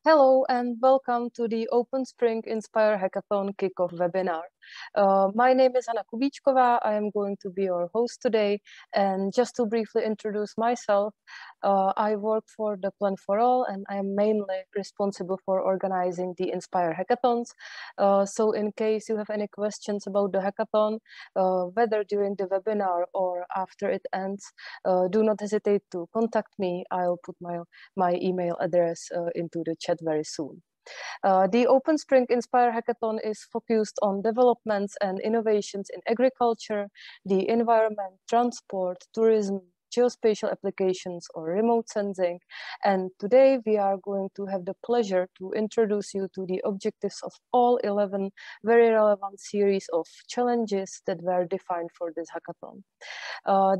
Hello and welcome to the Open Spring INSPIRE Hackathon kickoff webinar. My name is Anna Kubíčková. I am going to be your host today. And just to briefly introduce myself, I work for the Plan for All and I am mainly responsible for organizing the INSPIRE Hackathons. So in case you have any questions about the hackathon, whether during the webinar or after it ends, do not hesitate to contact me. I'll put my email address into the chat very soon. The Open Spring INSPIRE Hackathon is focused on developments and innovations in agriculture, the environment, transport, tourism, geospatial applications or remote sensing. And today we are going to have the pleasure to introduce you to the objectives of all 11 very relevant series of challenges that were defined for this hackathon.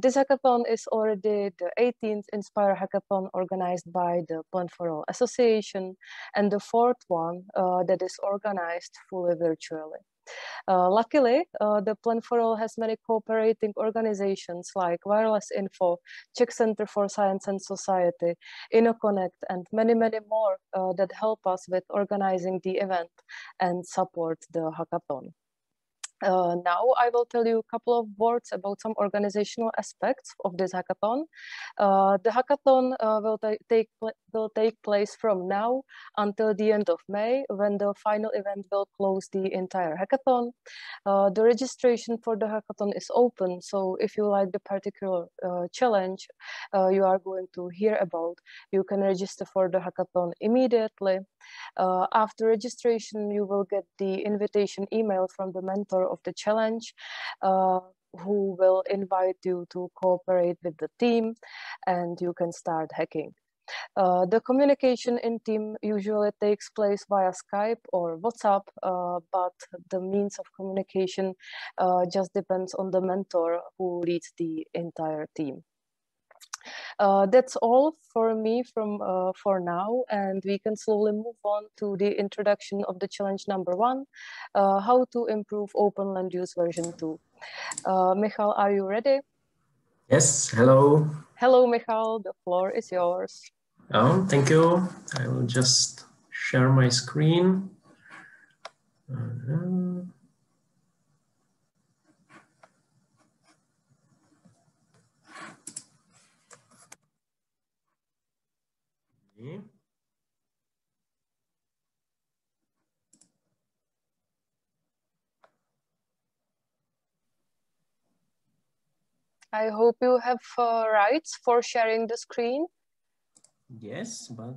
This hackathon is already the 18th INSPIRE Hackathon organized by the Plan for All Association and the fourth one that is organized fully virtually. Luckily, the Plan for All has many cooperating organizations like Wireless Info, Czech Center for Science and Society, InnoConnect, and many more that help us with organizing the event and support the hackathon. Now I will tell you a couple of words about some organizational aspects of this hackathon. The hackathon will take place from now until the end of May, when the final event will close the entire hackathon. The registration for the hackathon is open, so if you like the particular challenge you are going to hear about, you can register for the hackathon immediately. After registration, you will get the invitation email from the mentor of the challenge, who will invite you to cooperate with the team, and you can start hacking. The communication in team usually takes place via Skype or WhatsApp, but the means of communication just depends on the mentor who leads the entire team. That's all for me for now, and we can slowly move on to the introduction of the challenge number 1, how to improve Open Land Use version 2. Michal, are you ready? Yes, hello. Hello, Michal, the floor is yours. Oh, thank you. I will just share my screen. I hope you have rights for sharing the screen. Yes, but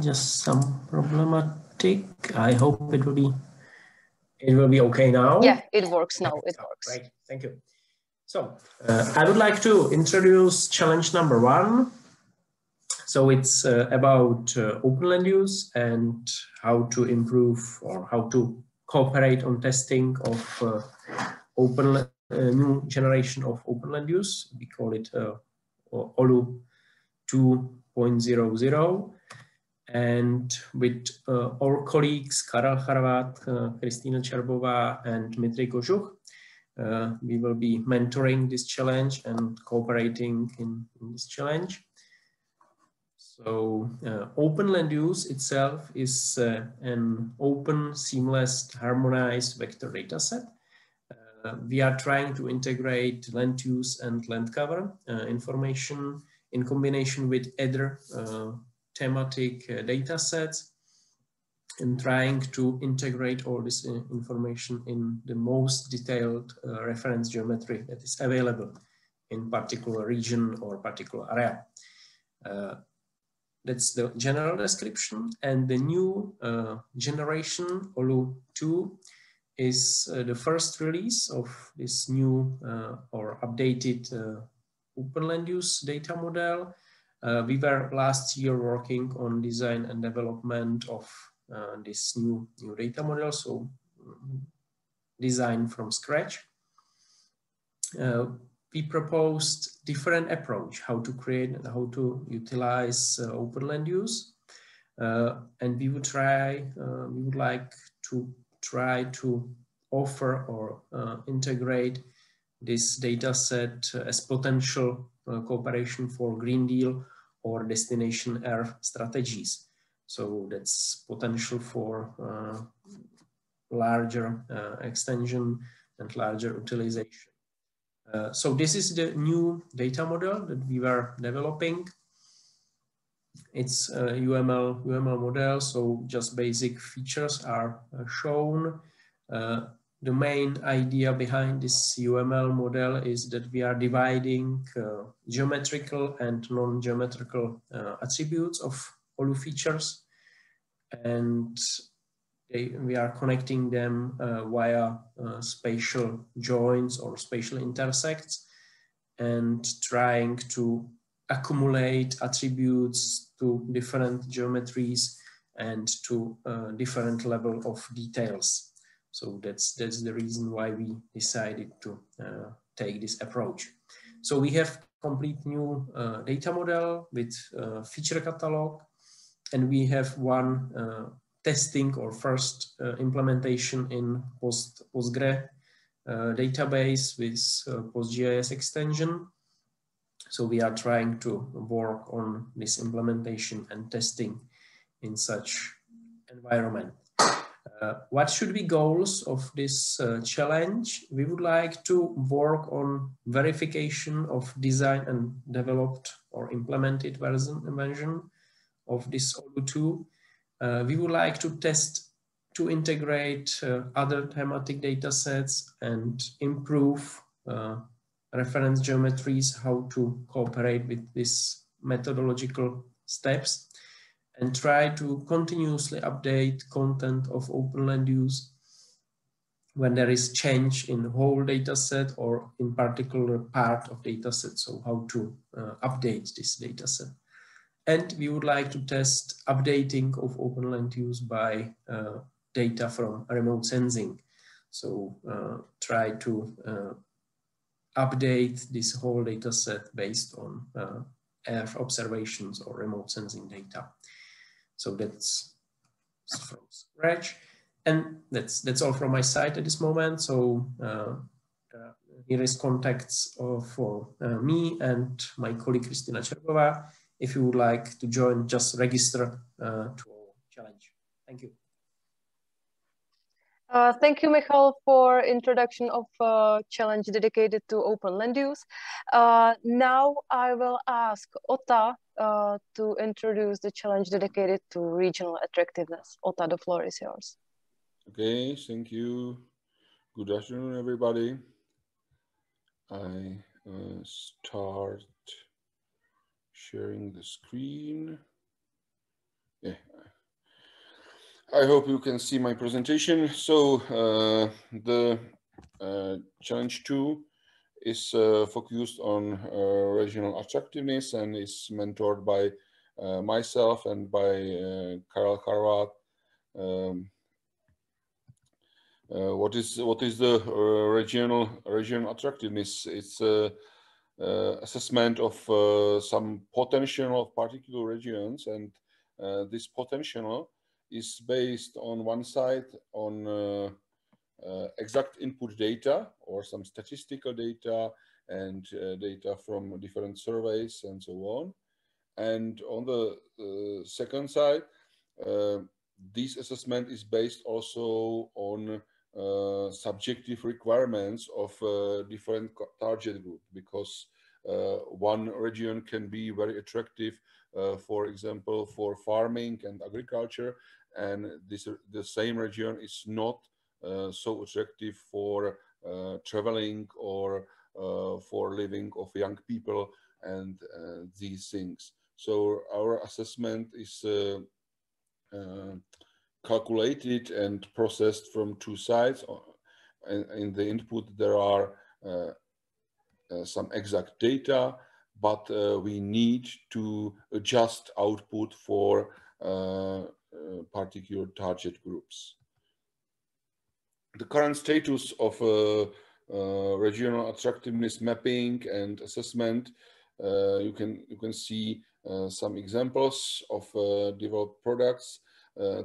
just some problematic. I hope it will be okay now. Yeah, it works now. It works. Great, thank you. So I would like to introduce challenge number 1. So it's about open land use and how to improve or how to cooperate on testing of new generation of open land use. We call it OLU 2.00, and with our colleagues Karel Charvat, Kristýna Čerbová, and Dmitry Kožuch, we will be mentoring this challenge and cooperating in this challenge. So open land use itself is an open, seamless, harmonized vector dataset. We are trying to integrate land use and land cover information in combination with other thematic data sets, and trying to integrate all this information in the most detailed reference geometry that is available in particular region or particular area. That's the general description, and the new generation OLU 2 is the first release of this new or updated open land use data model. We were last year working on design and development of this new data model, so design from scratch. We proposed different approach how to create and how to utilize open land use, and we would like to try to offer or integrate this data set as potential cooperation for Green Deal or Destination Air strategies. So that's potential for larger extension and larger utilization. So this is the new data model that we were developing. It's a UML model, so just basic features are shown. The main idea behind this UML model is that we are dividing geometrical and non-geometrical attributes of Olu features, and we are connecting them via spatial joins or spatial intersects, and trying to accumulate attributes to different geometries and to different level of details. So that's the reason why we decided to take this approach. So we have complete new data model with feature catalog, and we have one testing or first implementation in Postgre database with PostGIS extension. So we are trying to work on this implementation and testing in such environment. What should be goals of this challenge? We would like to work on verification of design and developed or implemented version of this Olu2. We would like to test to integrate other thematic data sets and improve reference geometries, how to cooperate with these methodological steps, and try to continuously update content of open land use when there is change in the whole data set or in particular part of data set. So how to update this data set. And we would like to test updating of open land use by data from remote sensing. So try to update this whole data set based on Earth observations or remote sensing data. So that's from scratch. And that's all from my side at this moment. So here is contacts for me and my colleague Kristina Červová. If you would like to join, just register to our challenge. Thank you. Thank you, Michal, for introduction of challenge dedicated to open land use. Now I will ask Ota to introduce the challenge dedicated to regional attractiveness. Ota, the floor is yours. Okay, thank you. Good afternoon, everybody. I start sharing the screen. Yeah. I hope you can see my presentation. So the challenge 2 is focused on regional attractiveness and is mentored by myself and by Karel Charvat. What is the regional attractiveness? It's assessment of some potential of particular regions, and this potential is based on one side on exact input data or some statistical data and data from different surveys and so on. And on the second side, this assessment is based also on subjective requirements of different target group, because one region can be very attractive, for example, for farming and agriculture, and the same region is not so attractive for traveling or for living of young people and these things. So our assessment is calculated and processed from two sides. In the input there are some exact data, but we need to adjust output for particular target groups. The current status of regional attractiveness mapping and assessment, you can see some examples of developed products.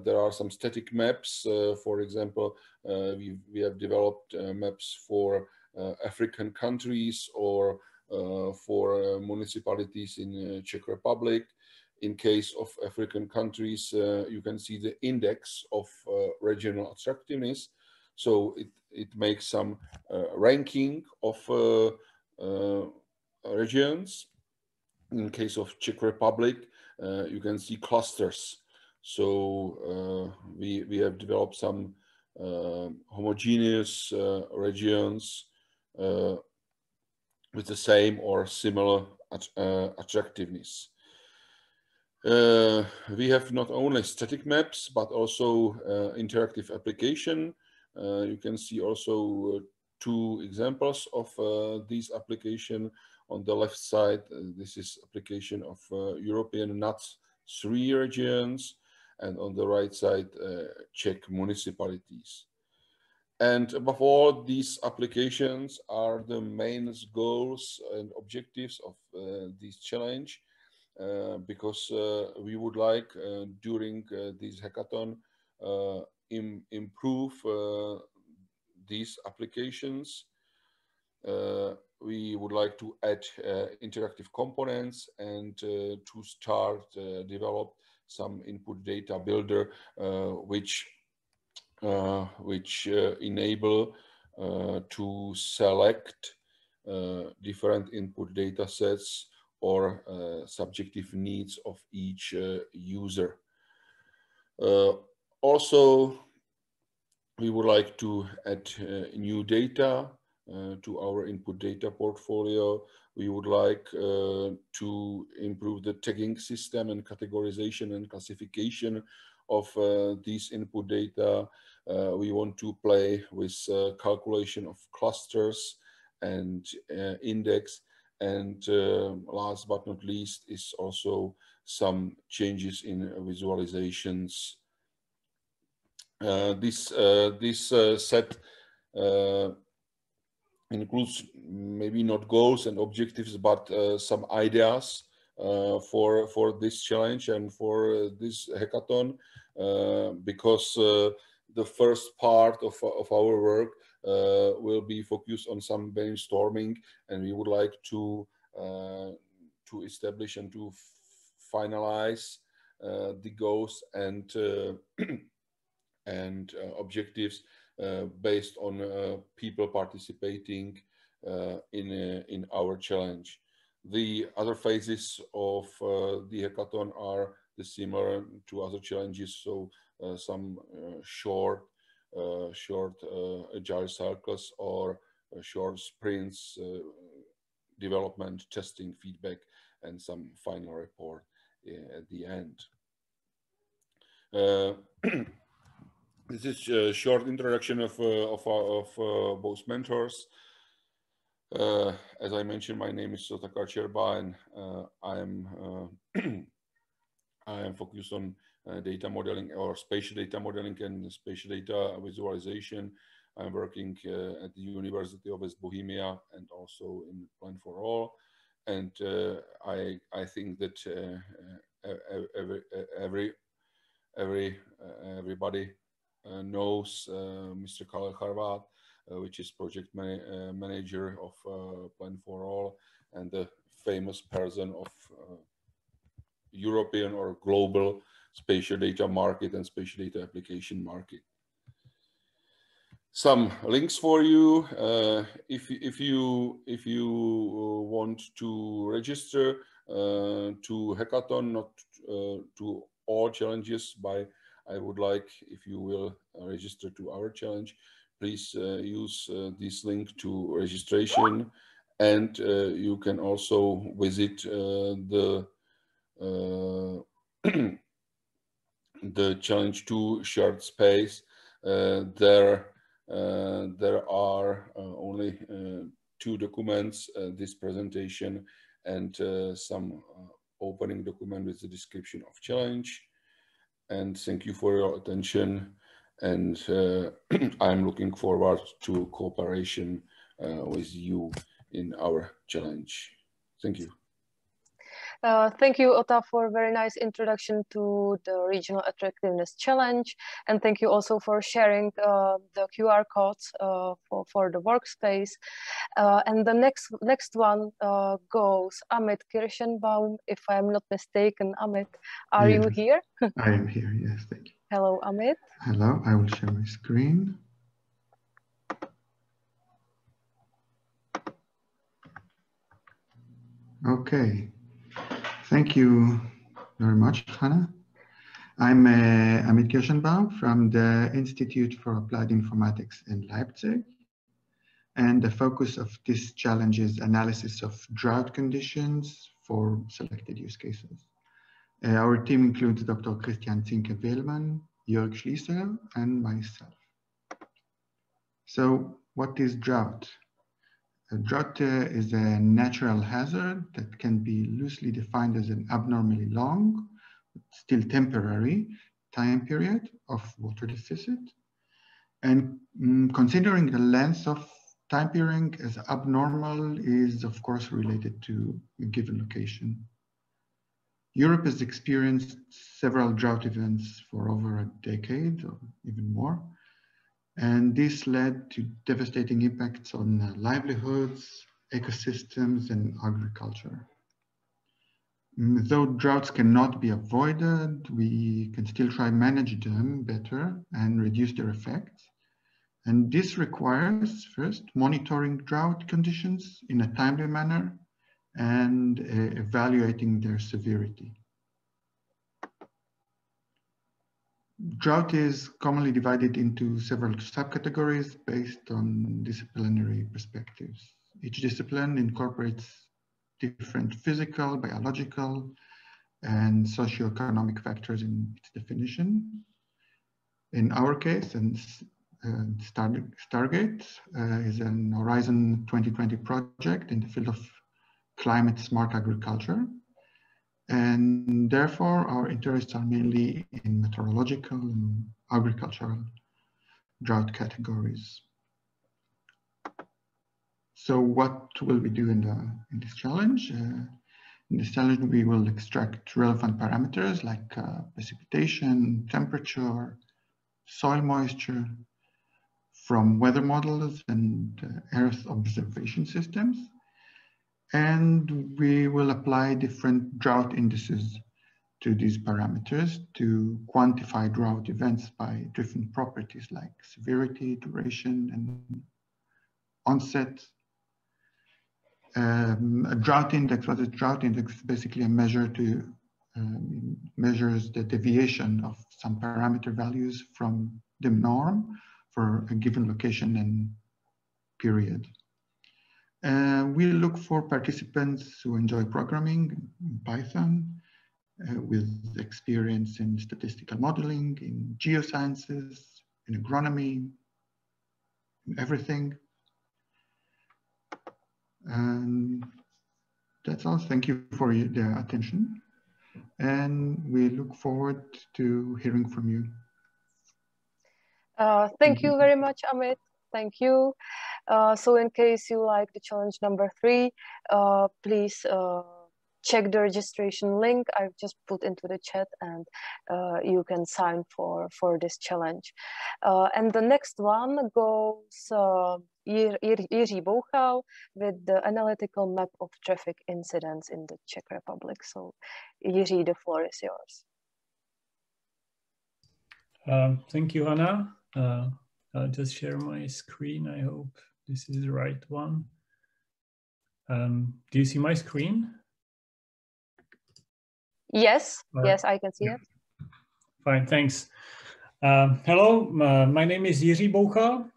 There are some static maps. For example, we have developed maps for African countries or for municipalities in Czech Republic. in case of African countries, you can see the index of regional attractiveness. So it makes some ranking of regions. In case of Czech Republic, you can see clusters. So we have developed some homogeneous regions with the same or similar attractiveness. We have not only static maps, but also interactive application. You can see also 2 examples of these application. On the left side, this is application of European NUTS 3 regions, and on the right side, Czech municipalities. And above all, these applications are the main goals and objectives of this challenge, because we would like during this hackathon improve these applications. We would like to add interactive components and to start develop some input data builder which enable to select different input data sets or subjective needs of each user. Also, we would like to add new data to our input data portfolio. We would like to improve the tagging system and categorization and classification of these input data. We want to play with calculation of clusters and index. And last but not least is also some changes in visualizations. This set includes maybe not goals and objectives, but some ideas for this challenge and for this hackathon, because the first part of our work will be focused on some brainstorming, and we would like to establish and to finalize the goals and objectives based on people participating in our challenge. The other phases of the hackathon are similar to other challenges, so some short agile cycles or short sprints, development, testing, feedback, and some final report at the end. This is a short introduction of both mentors. As I mentioned, my name is Sotakar Cherba, and I am focused on data modeling or spatial data modeling and spatial data visualization. I'm working at the University of West Bohemia and also in Plan for All. And I think that everybody knows Mr. Karel Charvat, which is project manager of Plan for All and the famous person of European or global spatial data market and spatial data application market. Some links for you. If you want to register to hackathon, not to all challenges, I would like if you will register to our challenge. Please use this link to registration, and you can also visit the Challenge 2 shared space. There are only 2 documents, this presentation and some opening document with the description of challenge. And thank you for your attention. And I'm looking forward to cooperation with you in our challenge. Thank you. Thank you, Ota, for a very nice introduction to the Regional Attractiveness Challenge. And thank you also for sharing the QR codes for the workspace. And the next one goes Amit Kirschenbaum. If I'm not mistaken, Amit, are you here? I am here, yes, thank you. Hello, Amit. Hello, I will share my screen. Okay, thank you very much, Hannah. I'm Amit Kirschenbaum from the Institute for Applied Informatics in Leipzig. And the focus of this challenge is analysis of drought conditions for selected use cases. Our team includes Dr. Christian Zinke-Wehlmann, Jörg Schließer, and myself. So what is drought? A drought is a natural hazard that can be loosely defined as an abnormally long, still temporary time period of water deficit. And considering the length of time period as abnormal is of course related to a given location. Europe has experienced several drought events for over a decade or even more. And this led to devastating impacts on livelihoods, ecosystems, and agriculture. Though droughts cannot be avoided, we can still try to manage them better and reduce their effects. And this requires, first, monitoring drought conditions in a timely manner and evaluating their severity. Drought is commonly divided into several subcategories based on disciplinary perspectives. Each discipline incorporates different physical, biological, and socioeconomic factors in its definition. In our case, Stargate is an Horizon 2020 project in the field of climate smart agriculture. And therefore, our interests are mainly in meteorological and agricultural drought categories. So what will we do in this challenge? In this challenge, we will extract relevant parameters like precipitation, temperature, soil moisture from weather models and Earth observation systems. And we will apply different drought indices to these parameters to quantify drought events by different properties like severity, duration, and onset. A drought index, what is drought index? Basically a measure to measures the deviation of some parameter values from the norm for a given location and period. We look for participants who enjoy programming in Python, with experience in statistical modeling, in geosciences, in agronomy, in everything. And that's all. Thank you for the attention. And we look forward to hearing from you. Thank you very much, Amit. Thank you. So in case you like the challenge number 3, please check the registration link I've just put into the chat, and you can sign for this challenge. And the next one goes Jiří Bouchal with the analytical map of traffic incidents in the Czech Republic. So Jiří, the floor is yours. Thank you, Hannah. I'll just share my screen. I hope this is the right one. Do you see my screen? Yes, yes, I can see it. Fine, thanks. Hello, my name is Jiří Bouchal.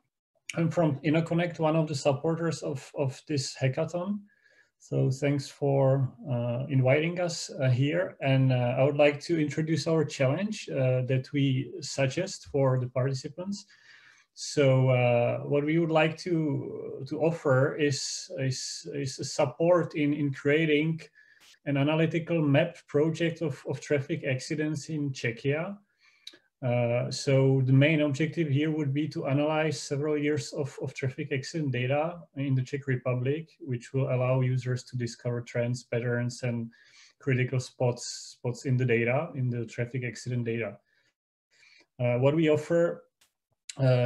I'm from InnoConnect, one of the supporters of this hackathon. So thanks for inviting us here. And I would like to introduce our challenge that we suggest for the participants. So what we would like to offer is support in creating an analytical map project of traffic accidents in Czechia. So the main objective here would be to analyze several years of traffic accident data in the Czech Republic, which will allow users to discover trends, patterns, and critical spots in the data, in the traffic accident data. What we offer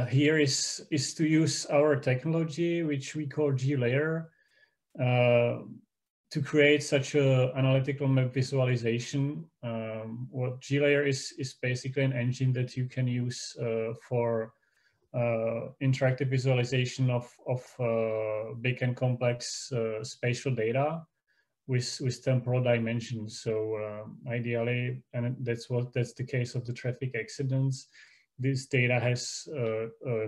here is to use our technology, which we call GLayer, to create such a analytical map visualization. What GLayer is basically an engine that you can use for interactive visualization of big and complex spatial data with temporal dimensions. So ideally, and that's the case of the traffic accidents, this data has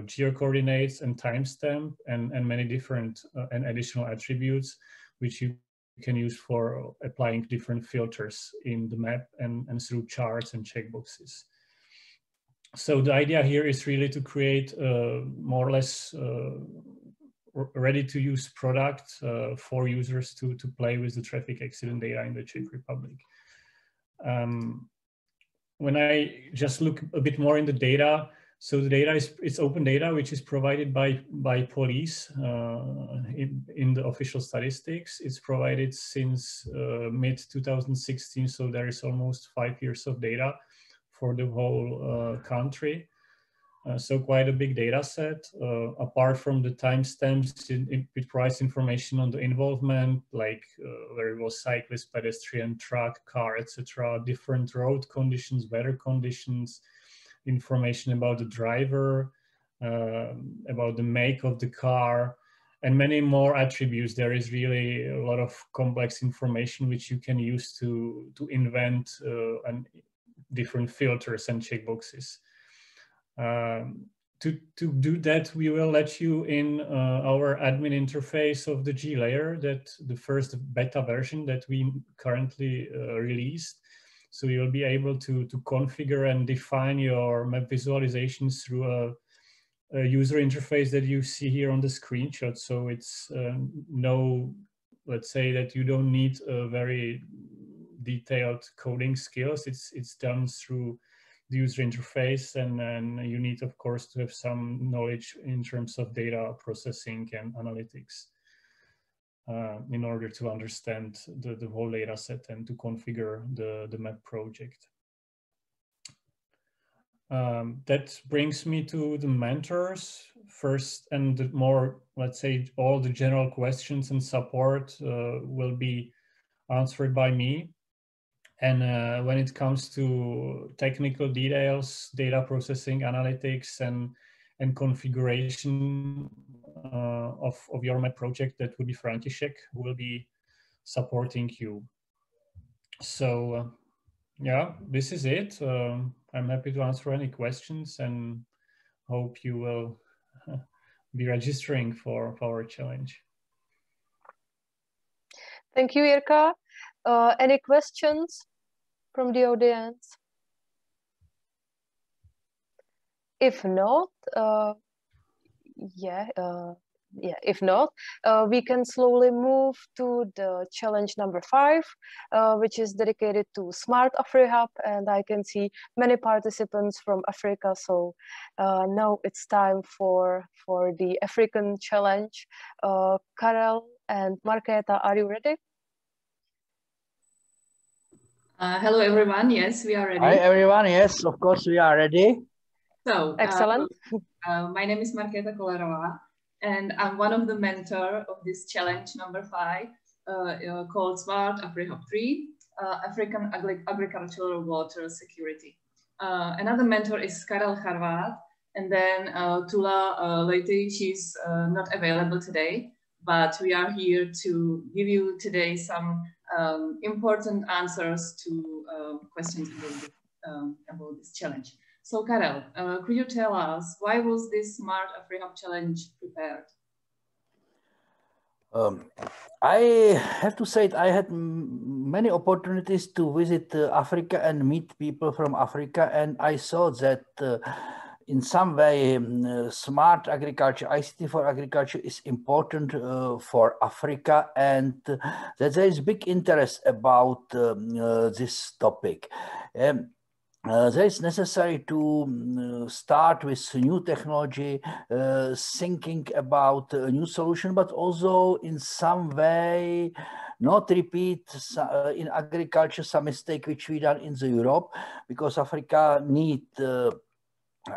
geo-coordinates and timestamp and many different and additional attributes, which you can use for applying different filters in the map and through charts and checkboxes. So the idea here is really to create more or less ready-to-use product for users to play with the traffic accident data in the Czech Republic. When I just look a bit more in the data, so the data it's open data, which is provided by police in the official statistics. It's provided since mid-2016, so there is almost 5 years of data for the whole country. So quite a big data set. Apart from the timestamps, it provides information on the involvement, like where it was cyclist, pedestrian, truck, car, etc. Different road conditions, weather conditions, information about the driver, about the make of the car, and many more attributes. There is really a lot of complex information which you can use to invent different filters and checkboxes. To do that, we will let you in our admin interface of the GLayer, that the first beta version that we currently released. So you will be able to configure and define your map visualizations through a user interface that you see here on the screenshot. So it's let's say that you don't need a very detailed coding skills. It's done through the user interface, and you need, of course, to have some knowledge in terms of data processing and analytics in order to understand the whole data set and to configure the map project. That brings me to the mentors first, and the more, let's say, all the general questions and support will be answered by me. And when it comes to technical details, data processing, analytics, and configuration of your map project, that would be František, who will be supporting you. So yeah, this is it. I'm happy to answer any questions and hope you will be registering for our challenge. Thank you, Jirka. Any questions from the audience? If not, if not, we can slowly move to the challenge number 5, which is dedicated to Smart AfriHub, and I can see many participants from Africa. So now it's time for the African challenge. Karel and Markéta, are you ready? Hello, everyone. Yes, we are ready. Hi, everyone. Yes, of course, we are ready. So, excellent. My name is Markéta Kolárová, and I'm one of the mentors of this challenge number 5 called Smart AfriHub 3, African Agricultural Water Security. Another mentor is Karel Charvát, and then Tula Leite, she's not available today, but we are here to give you today some important answers to questions about this challenge. So Karel, could you tell us why was this Smart AfriHub challenge prepared? I have to say that I had many opportunities to visit Africa and meet people from Africa, and I saw that in some way smart agriculture, ICT for agriculture is important for Africa, and that there is big interest about this topic. There is necessary to start with new technology, thinking about a new solution, but also in some way not repeat in agriculture some mistake which we done in the Europe, because Africa need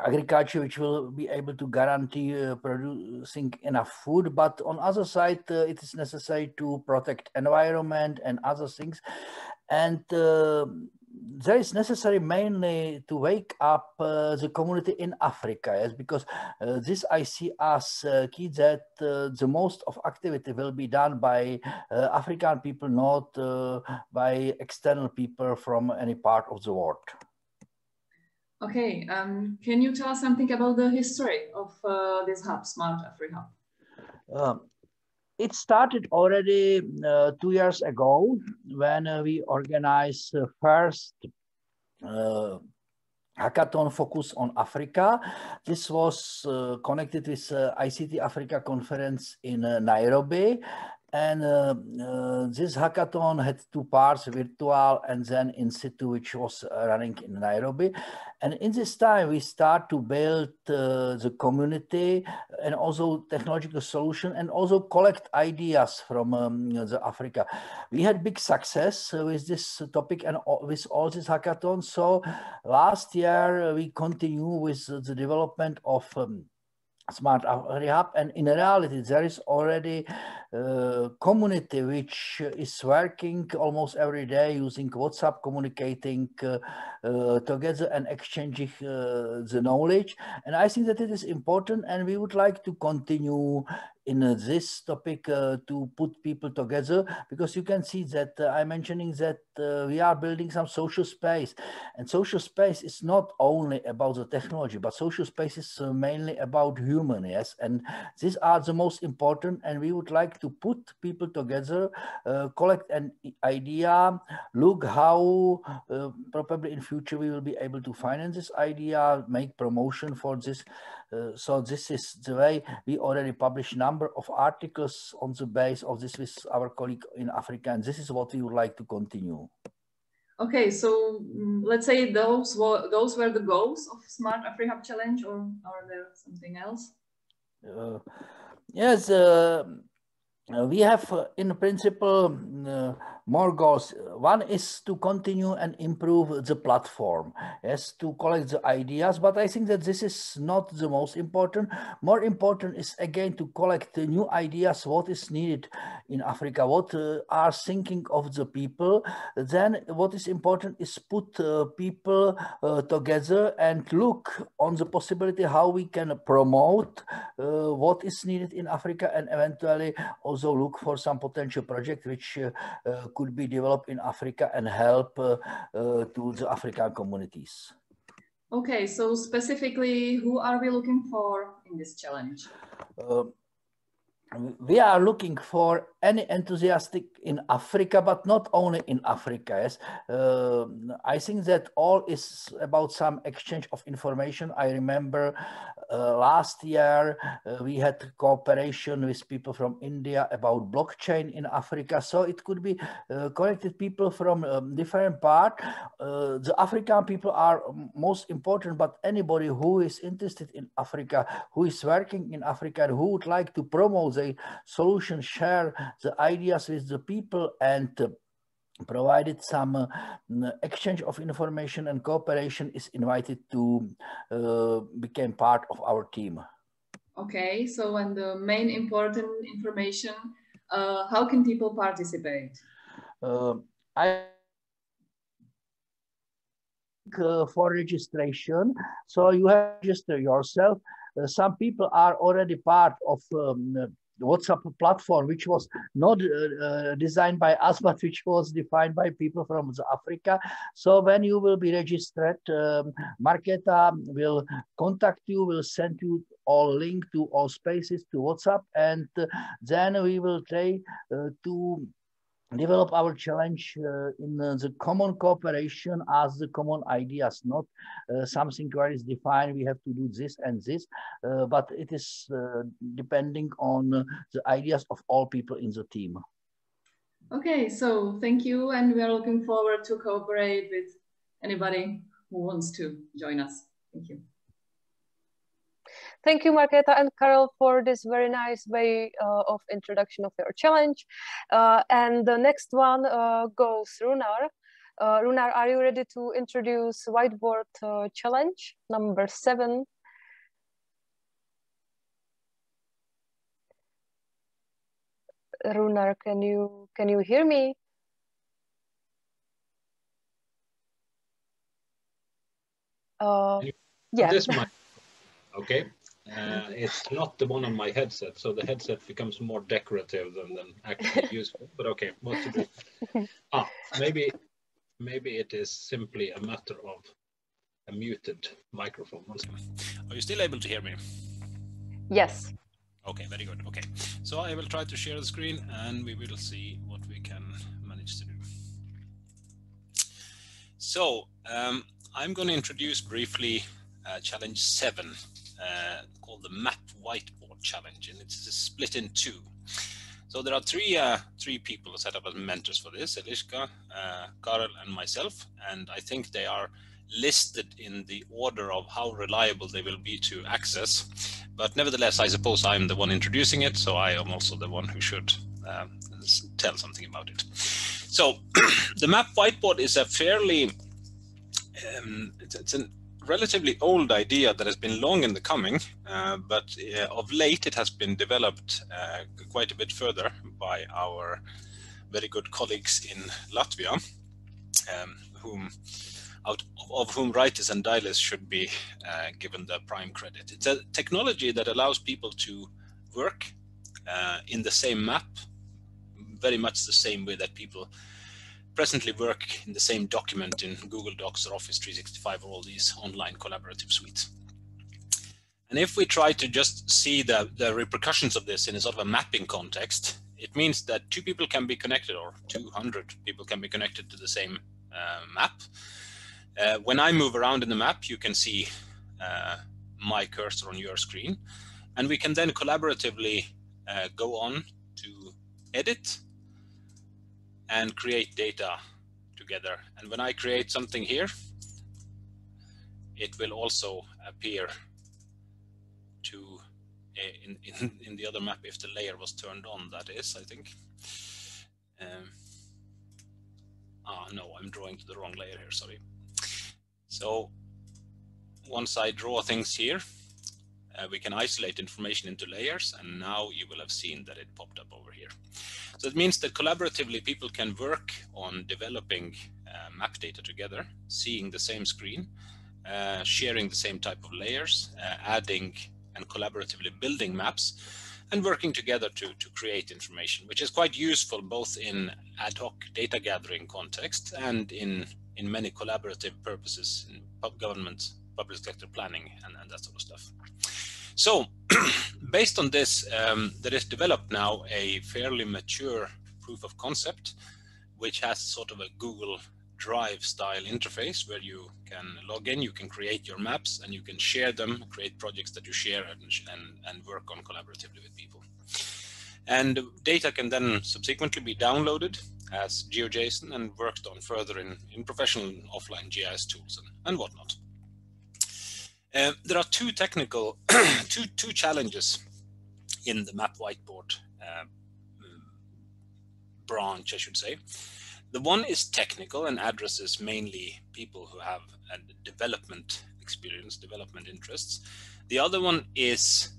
agriculture which will be able to guarantee producing enough food, but on other side it is necessary to protect environment and other things, and there is necessary mainly to wake up the community in Africa, yes, because this I see as key, that the most of activity will be done by African people, not by external people from any part of the world. Okay, can you tell us something about the history of this hub, Smart Afri Hub? It started already 2 years ago when we organized the first hackathon focus on Africa. This was connected with ICT Africa conference in Nairobi. And this hackathon had two parts, virtual and then in situ, which was running in Nairobi. And in this time, we start to build the community and also technological solution, and also collect ideas from the Africa. We had big success with this topic and with all these hackathons. So last year, we continue with the development of Smart Afri Hub, and in reality there is already a community which is working almost every day using WhatsApp, communicating together and exchanging the knowledge. And I think that it is important, and we would like to continue in this topic to put people together, because you can see that I'm mentioning that we are building some social space, and social space is not only about the technology, but social space is mainly about human, yes, and these are the most important, and we would like to put people together, collect an idea, look how probably in future we will be able to finance this idea, make promotion for this. So this is the way we already publish a number of articles on the base of this with our colleague in Africa, and this is what we would like to continue. Okay, so let's say those were the goals of Smart Afri Hub Challenge, or are there something else? Yes, we have in principle more goals. One is to continue and improve the platform, yes, to collect the ideas, but I think that this is not the most important. More important is again to collect the new ideas, what is needed in Africa, what are thinking of the people. Then what is important is put people together and look on the possibility how we can promote what is needed in Africa, and eventually also look for some potential project which could be developed in Africa and help to the African communities. Okay, so specifically, who are we looking for in this challenge? We are looking for any enthusiastic in Africa, but not only in Africa. Yes, I think that all is about some exchange of information. I remember last year we had cooperation with people from India about blockchain in Africa. So it could be connected people from different parts. The African people are most important, but anybody who is interested in Africa, who is working in Africa, and who would like to promote the solution, share the ideas with the people, and provided some exchange of information and cooperation, is invited to become part of our team. Okay, so and the main important information, how can people participate? For registration, so you have to register yourself. Some people are already part of the WhatsApp platform, which was not designed by us, but which was defined by people from Africa. So when you will be registered, Marketa will contact you, will send you all link to all spaces to WhatsApp, and then we will try to develop our challenge in the common cooperation as the common ideas, not something where is defined, we have to do this and this, but it is depending on the ideas of all people in the team. Okay, so thank you, and we are looking forward to cooperate with anybody who wants to join us. Thank you. Thank you, Marketa and Carol, for this very nice way of introduction of your challenge. And the next one goes Runar. Runar, are you ready to introduce Whiteboard Challenge number 7? Runar, can you hear me? Yeah. This mic. Okay. It's not the one on my headset, so the headset becomes more decorative than actually useful. But okay, what to do? Maybe it is simply a matter of a muted microphone. Are you still able to hear me? Yes. Okay, very good. Okay, so I will try to share the screen and we will see what we can manage to do. So I'm going to introduce briefly challenge 7 called the Map Whiteboard Challenge, and it's split in 2. So there are three people set up as mentors for this: Eliška, Karel, and myself, and I think they are listed in the order of how reliable they will be to access. But nevertheless, I suppose I'm the one introducing it, so I am also the one who should tell something about it. So the Map Whiteboard is a fairly, it's a relatively old idea that has been long in the coming, but of late it has been developed quite a bit further by our very good colleagues in Latvia, of whom Raitis and Dailis should be given the prime credit. It's a technology that allows people to work in the same map, very much the same way that people presently work in the same document in Google Docs or Office 365 or all these online collaborative suites. And if we try to just see the repercussions of this in a sort of a mapping context, it means that 2 people can be connected, or 200 people can be connected to the same map. When I move around in the map, you can see my cursor on your screen, and we can then collaboratively go on to edit and create data together. And when I create something here, it will also appear to in the other map if the layer was turned on, that is, I think. No, I'm drawing to the wrong layer here, sorry. So once I draw things here, we can isolate information into layers, and now you will have seen that it popped up over here. So it means that collaboratively people can work on developing map data together, seeing the same screen, sharing the same type of layers, adding and collaboratively building maps, and working together to create information, which is quite useful both in ad hoc data gathering context and in many collaborative purposes in government, public sector planning, and that sort of stuff. So based on this, there is developed now a fairly mature proof of concept, which has sort of a Google Drive style interface where you can log in, you can create your maps, and you can share them, create projects that you share and work on collaboratively with people. And data can then subsequently be downloaded as GeoJSON and worked on further in professional offline GIS tools and whatnot. There are two technical, two challenges in the Map Whiteboard branch, I should say. The one is technical and addresses mainly people who have a development experience, development interests. The other one is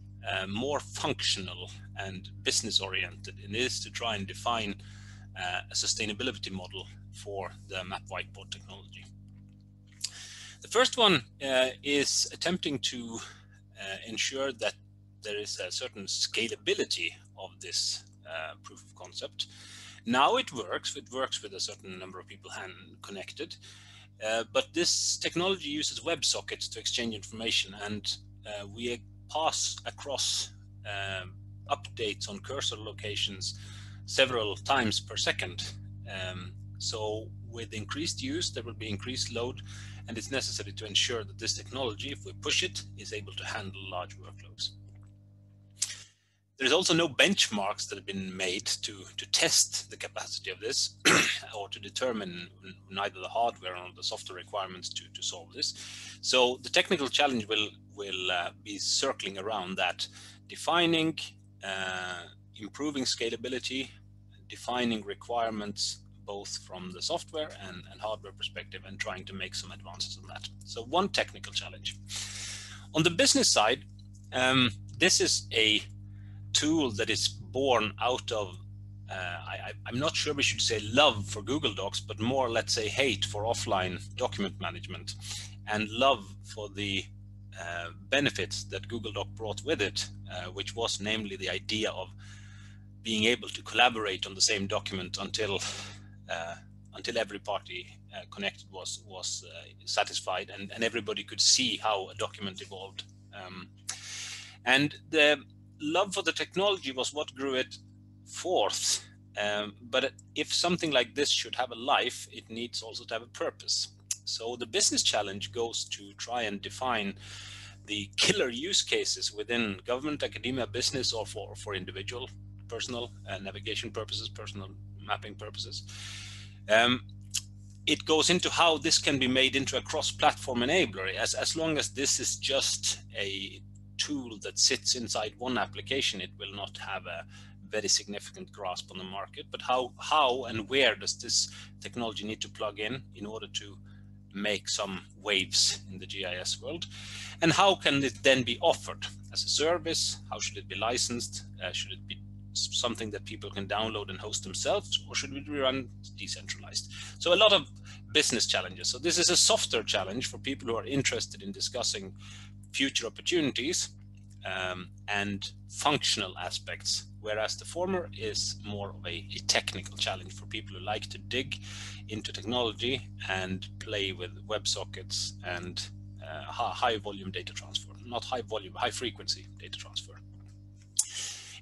more functional and business oriented, and it is to try and define a sustainability model for the Map Whiteboard technology. The first one is attempting to ensure that there is a certain scalability of this proof of concept. Now it works with a certain number of people connected, but this technology uses WebSockets to exchange information, and we pass across updates on cursor locations several times per second. So with increased use, there will be increased load, and it's necessary to ensure that this technology, if we push it, is able to handle large workloads. There's also no benchmarks that have been made to test the capacity of this or to determine neither the hardware nor the software requirements to solve this. So the technical challenge will will be circling around that, defining, improving scalability, defining requirements both from the software and hardware perspective, and trying to make some advances on that. So one technical challenge. On the business side, this is a tool that is born out of, I'm not sure we should say love for Google Docs, but more, let's say, hate for offline document management, and love for the benefits that Google Doc brought with it, which was namely the idea of being able to collaborate on the same document until every party connected was satisfied, and everybody could see how a document evolved. And the love for the technology was what grew it forth. But if something like this should have a life, it needs also to have a purpose. So the business challenge goes to try and define the killer use cases within government, academia, business, or for individual, personal navigation purposes, personal mapping purposes. It goes into how this can be made into a cross-platform enabler, as long as this is just a tool that sits inside one application, it will not have a very significant grasp on the market. But how and where does this technology need to plug in order to make some waves in the GIS world? And how can it then be offered as a service? How should it be licensed? Should it be something that people can download and host themselves, or should it be run decentralized? So a lot of business challenges. So this is a softer challenge for people who are interested in discussing future opportunities and functional aspects, whereas the former is more of a technical challenge for people who like to dig into technology and play with WebSockets and high volume data transfer, not high volume, high frequency data transfer.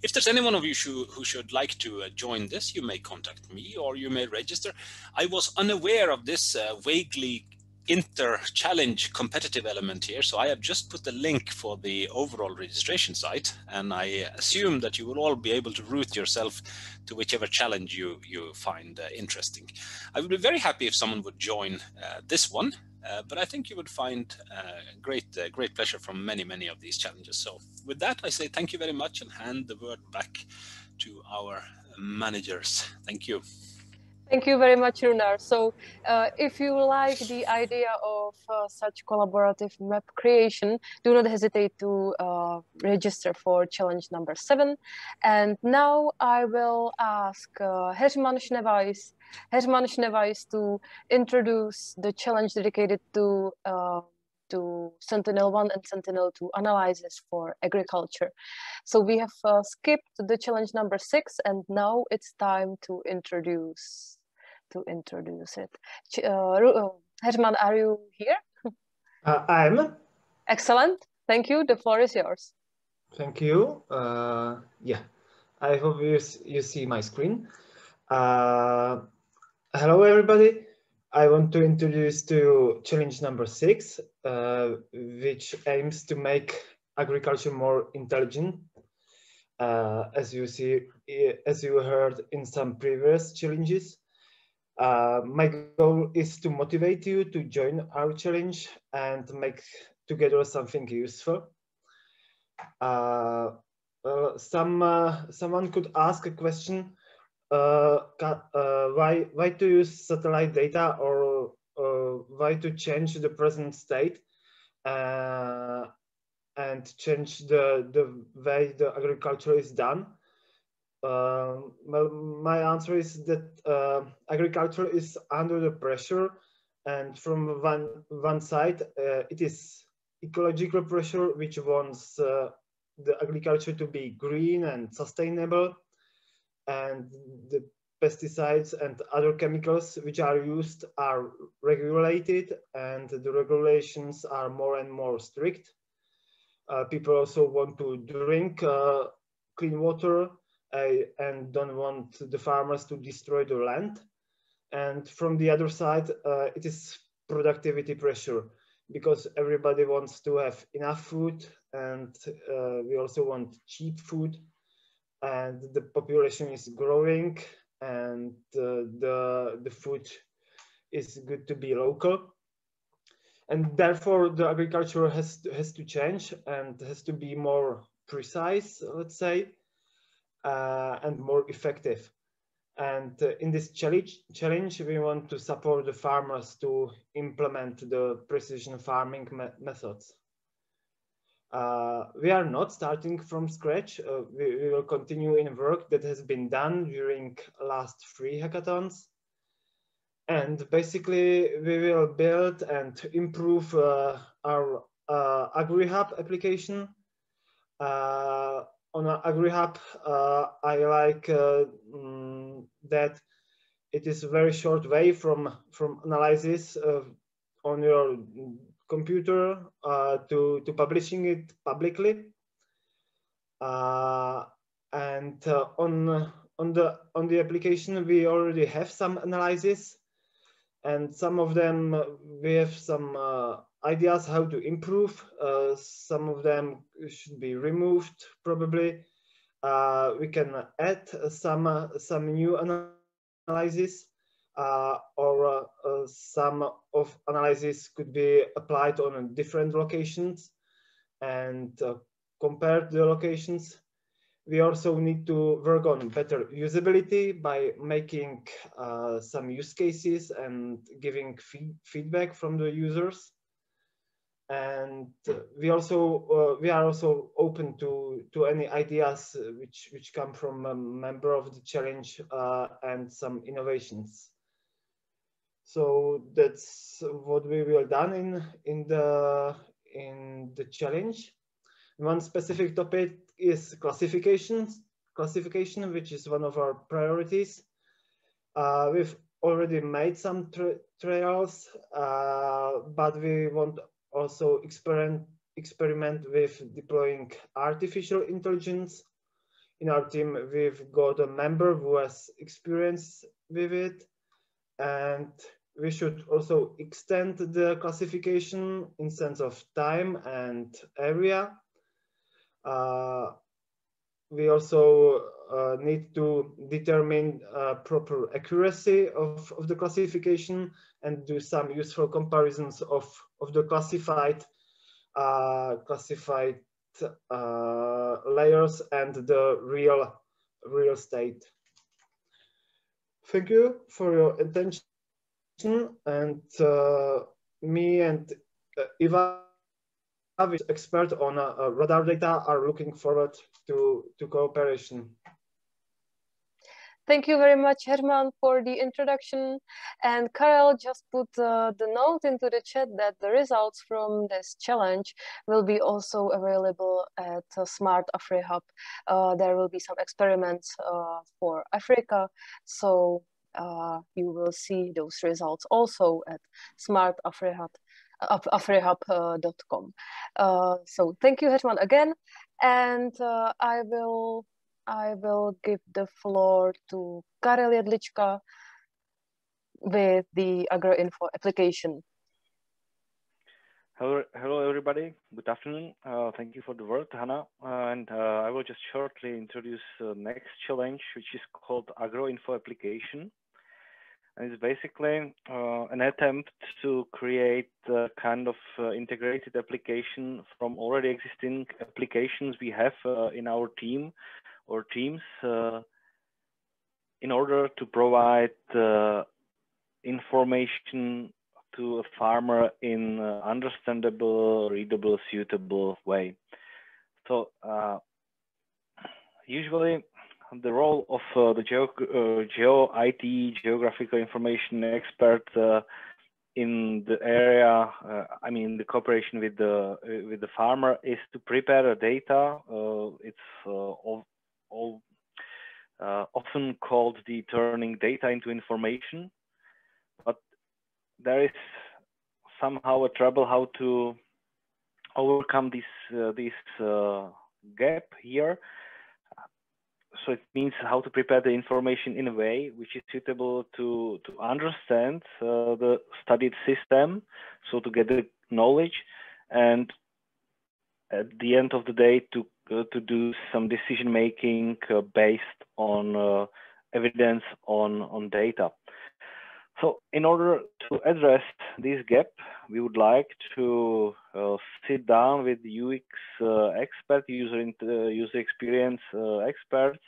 If there's any one of you who should like to join this, you may contact me or you may register. I was unaware of this vaguely inter-challenge competitive element here, so I have just put the link for the overall registration site, and I assume that you will all be able to route yourself to whichever challenge you find interesting. I would be very happy if someone would join this one, but I think you would find great pleasure from many of these challenges. So with that, I say thank you very much and hand the word back to our managers. Thank you. Thank you very much, Runar. So if you like the idea of such collaborative map creation, do not hesitate to register for challenge number 7. And now I will ask Herman Schneeweiss to introduce the challenge dedicated to Sentinel-1 and Sentinel-2 analysis for agriculture. So we have skipped the challenge number 6, and now it's time to introduce it. Herman, are you here? I'm. Excellent. Thank you. The floor is yours. Thank you. Yeah, I hope you see my screen. Hello, everybody. I want to introduce to challenge number 6, which aims to make agriculture more intelligent. As you heard in some previous challenges, my goal is to motivate you to join our challenge and make together something useful. Someone could ask a question. Why to use satellite data, or why to change the present state and change the way the agriculture is done? My answer is that agriculture is under the pressure, and from one side it is ecological pressure, which wants the agriculture to be green and sustainable, and the pesticides and other chemicals which are used are regulated, and the regulations are more and more strict. People also want to drink clean water and don't want the farmers to destroy the land. And from the other side, it is productivity pressure, because everybody wants to have enough food, and we also want cheap food. And the population is growing, and the food is good to be local. And therefore the agriculture has to change and has to be more precise, let's say, and more effective. And in this challenge, we want to support the farmers to implement the precision farming methods. We are not starting from scratch. We will continue in work that has been done during last 3 hackathons. And basically, we will build and improve our AgriHub application. On AgriHub, I like that it is a very short way from analysis on your computer to publishing it publicly. And on the application, we already have some analysis, and some of them we have some ideas how to improve. Some of them should be removed probably. We can add some new analysis, or some of analysis could be applied on different locations and compare the locations. We also need to work on better usability by making some use cases and giving feedback from the users. And we are also open to any ideas which come from a member of the challenge and some innovations. So that's what we will done in the challenge. One specific topic is classification, which is one of our priorities. We've already made some trials, but we want also experiment with deploying artificial intelligence. In our team, we've got a member who has experience with it, and we should also extend the classification in sense of time and area. We also need to determine proper accuracy of the classification and do some useful comparisons of the classified layers and the real state. Thank you for your attention, and me and Iva, which is expert on radar data, are looking forward to cooperation. Thank you very much, Herman, for the introduction. And Karel just put the note into the chat that the results from this challenge will be also available at Smart AfriHub. There will be some experiments for Africa, so you will see those results also at Smart AfriHub. afrihub.com. So thank you, Herman, again, and I will give the floor to Karel Jedlička with the Aggro Info application. Hello everybody. Good afternoon. Thank you for the word, Hannah. And I will just shortly introduce the next challenge, which is called Aggro Info application. And it's basically an attempt to create a kind of integrated application from already existing applications we have in our team or teams in order to provide information to a farmer in understandable, readable, suitable way. So usually the role of the geographical information expert in the area, I mean the cooperation with the farmer, is to prepare the data. It's often called the turning data into information, but there is somehow a trouble how to overcome this gap here. So it means how to prepare the information in a way which is suitable to understand the studied system, so to get the knowledge, and at the end of the day to do some decision making based on evidence on data. So in order to address this gap, we would like to sit down with UX expert, user experience experts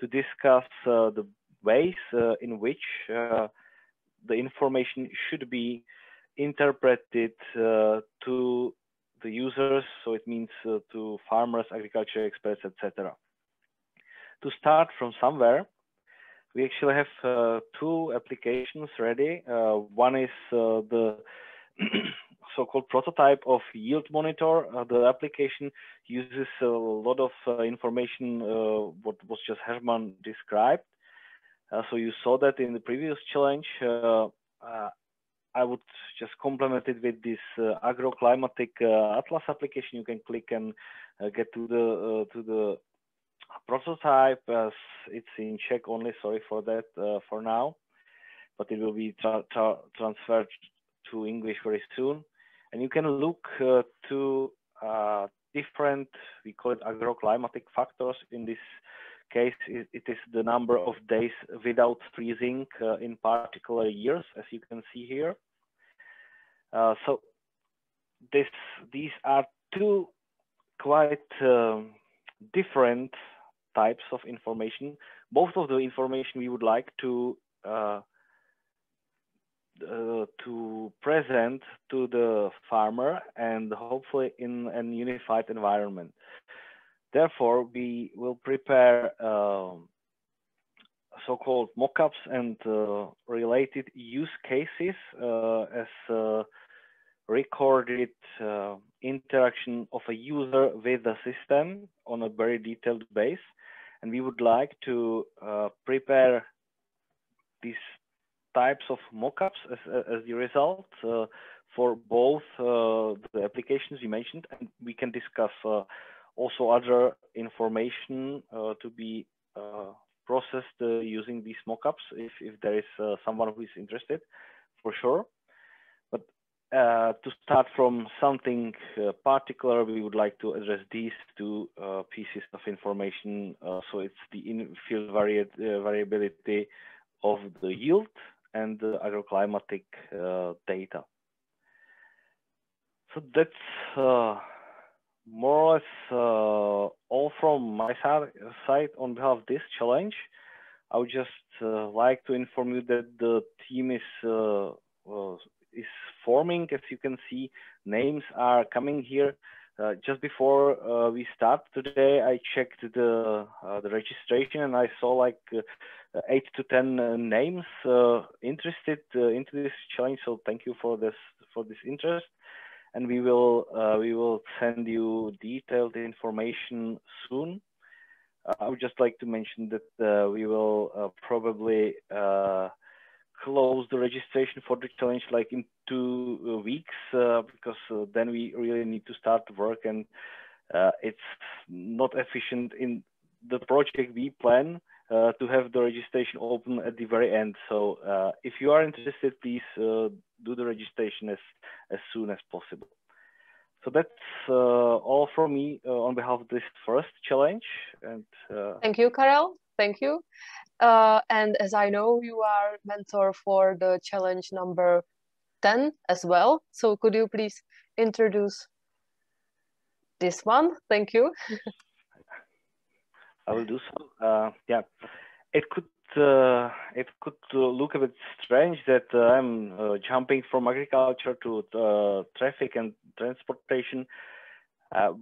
to discuss the ways in which the information should be interpreted to the users. So it means to farmers, agriculture experts, etc. To start from somewhere, we actually have two applications ready. One is the so-called prototype of yield monitor. The application uses a lot of information, what was just Herman described. So you saw that in the previous challenge. I would just complement it with this agroclimatic atlas application. You can click and get to the prototype. As it's in Czech only, sorry for that for now, but it will be transferred to English very soon. And you can look to different, we call it agroclimatic factors. In this case, it is the number of days without freezing in particular years, as you can see here. So these are two quite different types of information. Both of the information we would like to present to the farmer, and hopefully in a unified environment. Therefore, we will prepare so-called mockups and related use cases as recorded interaction of a user with the system on a very detailed base. And we would like to prepare these types of mockups as the result for both the applications you mentioned, and we can discuss also other information to be processed using these mockups if there is someone who is interested, for sure. But to start from something particular, we would like to address these two pieces of information. So it's the in-field variability of the yield and the agroclimatic data. So that's more or less all from my side on behalf of this challenge. I would just like to inform you that the team is forming. As you can see, names are coming here. Just before we start today, I checked the registration, and I saw like 8 to 10 names interested into this challenge. So thank you for this interest, and we will send you detailed information soon. I would just like to mention that we will probably close the registration for the challenge like in 2 weeks, because then we really need to start work, and it's not efficient in the project we plan to have the registration open at the very end. So if you are interested, please do the registration as soon as possible. So that's all from me on behalf of this first challenge. And thank you, Karel. Thank you. And as I know, you are mentor for the challenge number 10 as well. So could you please introduce this one? Thank you. I will do so. Yeah, it could look a bit strange that I'm jumping from agriculture to traffic and transportation.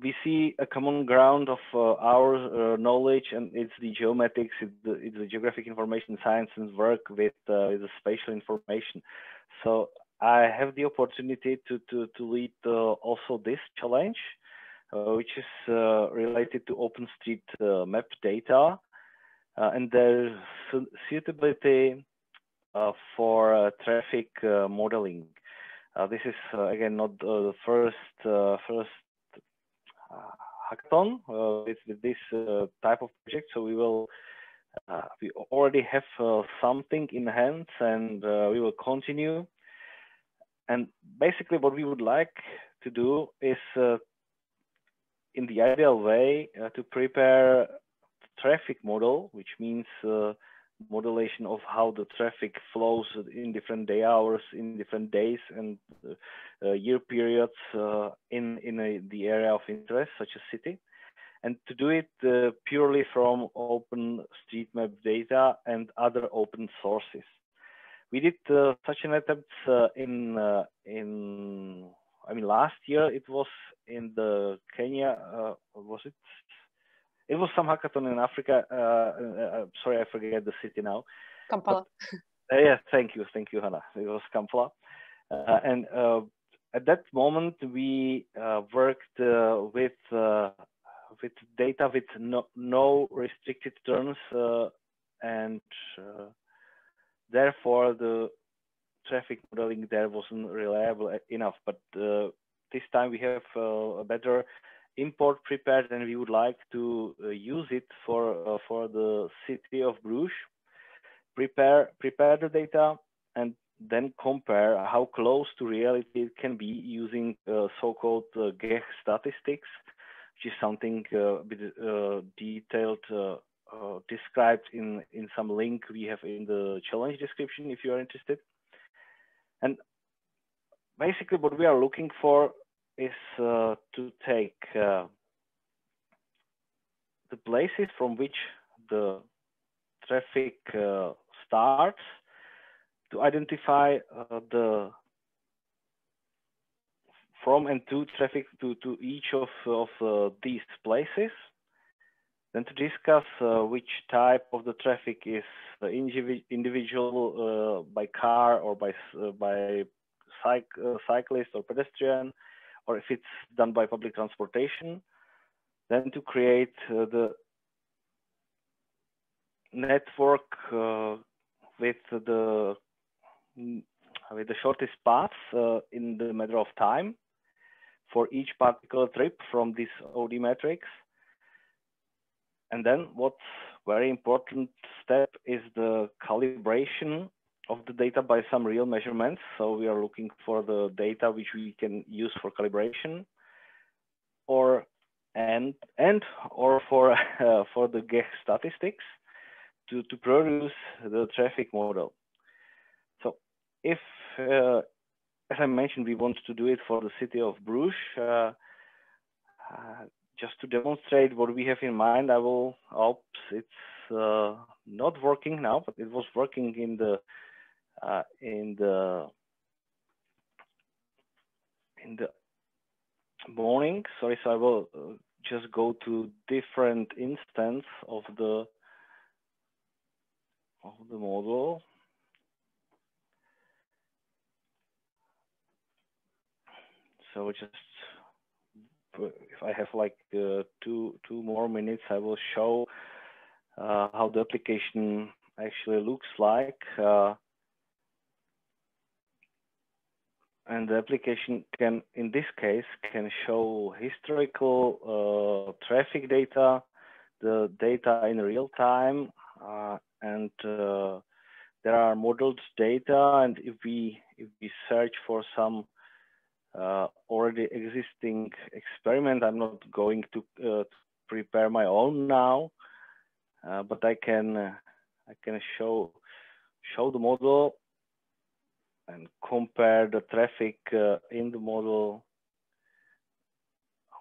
We see a common ground of our knowledge, and it's the geomatics, it's the geographic information science, and work with the spatial information. So I have the opportunity to lead also this challenge, which is related to OpenStreetMap map data and their suitability for traffic modeling. This is again not the first hackathon with this type of project, so we already have something in hand, and we will continue. And basically what we would like to do is in the ideal way to prepare traffic model, which means the modulation of how the traffic flows in different day hours, in different days and year periods in the area of interest, such as city, and to do it purely from OpenStreetMap data and other open sources. We did such an attempt last year. It was in the Kenya. Was it? It was some hackathon in Africa. Sorry, I forget the city now. Kampala. Yeah, thank you, Hannah. It was Kampala, and at that moment we worked with data with no restricted terms, and therefore the traffic modeling there wasn't reliable enough. But this time we have a better import prepared, and we would like to use it for the city of Bruges. Prepare the data and then compare how close to reality it can be using so-called GEH statistics, which is something detailed described in some link we have in the challenge description if you are interested. And basically what we are looking for is to take the places from which the traffic starts, to identify the from and to traffic to each of these places, then to discuss which type of the traffic is individual by car or by cyclist or pedestrian, or if it's done by public transportation, then to create the network with the shortest path in the matter of time for each particular trip from this OD matrix. And then what's very important step is the calibration of the data by some real measurements. So we are looking for the data which we can use for calibration, or for the GEH statistics to produce the traffic model. So if, as I mentioned, we want to do it for the city of Bruges, just to demonstrate what we have in mind, I will, oops, it's not working now, but it was working in the morning. Sorry, so I will just go to different instance of the model. So just if I have like two more minutes, I will show how the application actually looks like. And the application can, in this case, can show historical traffic data, the data in real time, and there are modeled data. And if we search for some already existing experiment, I'm not going to prepare my own now, but I can show the model and compare the traffic in the model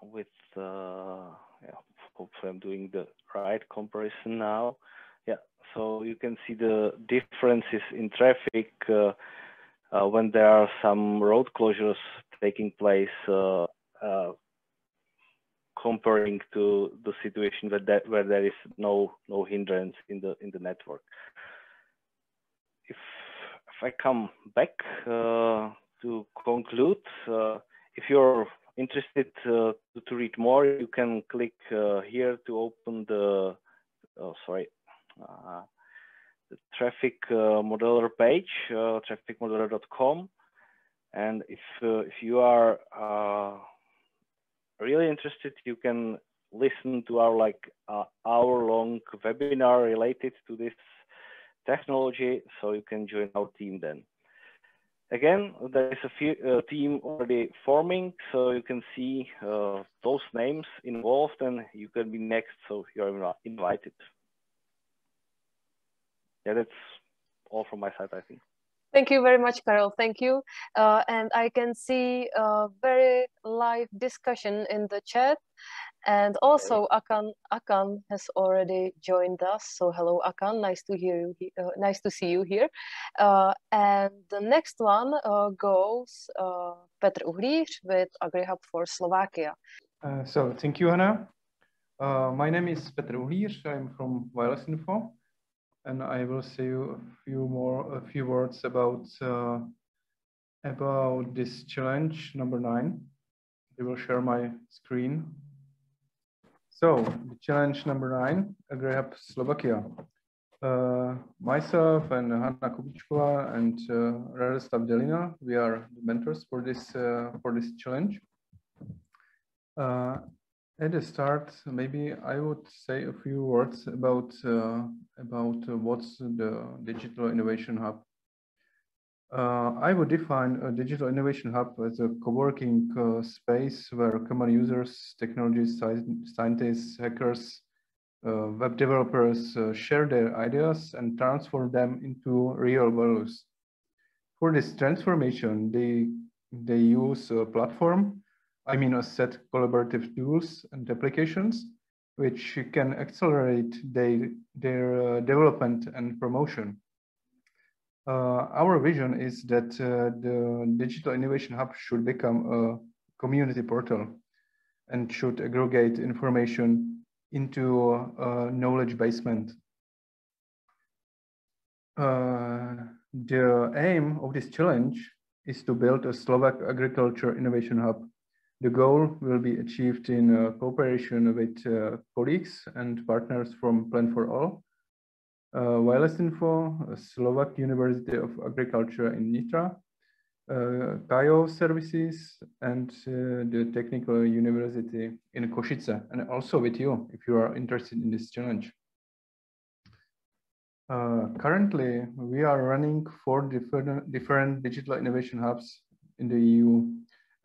with, yeah, hopefully I'm doing the right comparison now. Yeah, so you can see the differences in traffic when there are some road closures taking place, comparing to the situation where there is no hindrance in the network. If I come back to conclude, if you're interested to read more, you can click here to open the the traffic modeler page, trafficmodeler.com. And if you are really interested, you can listen to our hour-long webinar related to this technology, so you can join our team then. Again, there is a team already forming, so you can see those names involved, and you can be next, so you're invited. yeah, that's all from my side, I think. Thank you very much, Karel. Thank you. And I can see a very live discussion in the chat. And also Akan has already joined us. So hello, Akan. Nice to hear you. Nice to see you here. And the next one goes Petr Uhlíř with AgriHub for Slovakia. So thank you, Hannah. My name is Petr Uhlíř. I'm from Wireless Info, and I will say you a few words about this challenge number 9. I will share my screen. So the challenge number 9, AgriHub Slovakia. Myself and Hanna Kubičková and Radoslav Delina, we are the mentors for this challenge. At the start, maybe I would say a few words about what's the Digital Innovation Hub. I would define a Digital Innovation Hub as a co-working space where common users, technologists, scientists, hackers, web developers share their ideas and transform them into real values. For this transformation, they use a platform, I mean a set of collaborative tools and applications which can accelerate their development and promotion. Our vision is that the Digital Innovation Hub should become a community portal and should aggregate information into a knowledge basement. The aim of this challenge is to build a Slovak agriculture innovation hub. The goal will be achieved in cooperation with colleagues and partners from Plan for All, Wireless Info, Slovak University of Agriculture in Nitra, Kajo Services, and the Technical University in Košice, and also with you if you are interested in this challenge. Currently, we are running 4 different digital innovation hubs in the EU,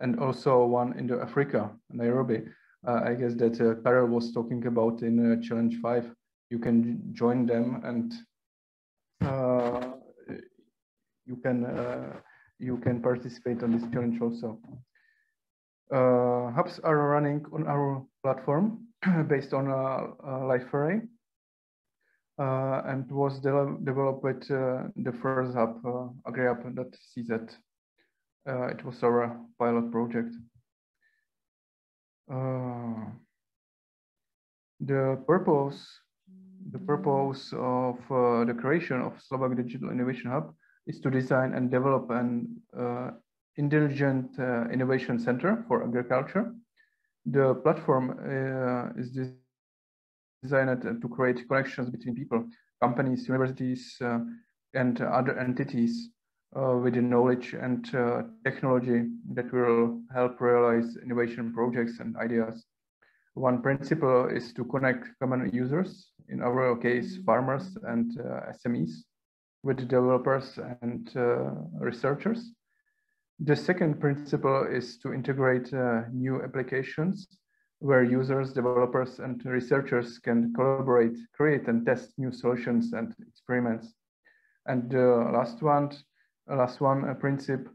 and also one in Africa, Nairobi. I guess that Karel was talking about in Challenge 5. You can join them, and you can participate on this challenge also. Hubs are running on our platform based on a live array, and was developed with the first hub, AgriHub.cz. It was our pilot project. The purpose of the creation of Slovak Digital Innovation Hub is to design and develop an intelligent innovation center for agriculture. The platform is designed to create connections between people, companies, universities, and other entities with the knowledge and technology that will help realize innovation projects and ideas. One principle is to connect common users, in our case, farmers and SMEs, with developers and researchers. The second principle is to integrate new applications where users, developers, and researchers can collaborate, create, and test new solutions and experiments. And the last one principle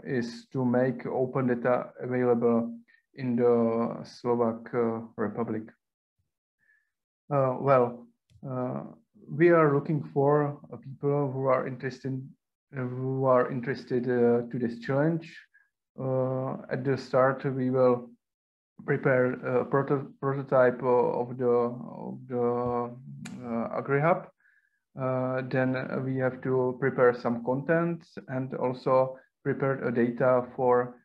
is to make open data available in the Slovak Republic. We are looking for people who are interested to this challenge. At the start, we will prepare a prototype of the AgriHub. Then we have to prepare some content and also prepare a data for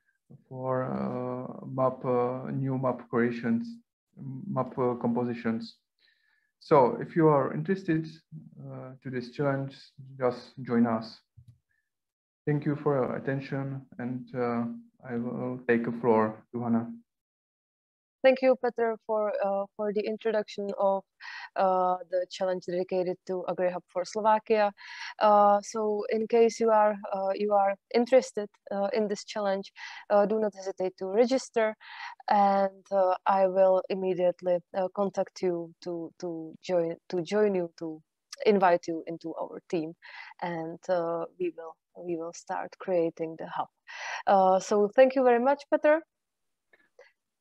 new map creations, map compositions. So if you are interested to this challenge, just join us. Thank you for your attention, and I will take the floor to Hannah. Thank you, Petr, for the introduction of the challenge dedicated to AgriHub for Slovakia. So, in case you are interested in this challenge, do not hesitate to register, and I will immediately contact you to join you to invite you into our team, and we will start creating the hub. So thank you very much, Peter.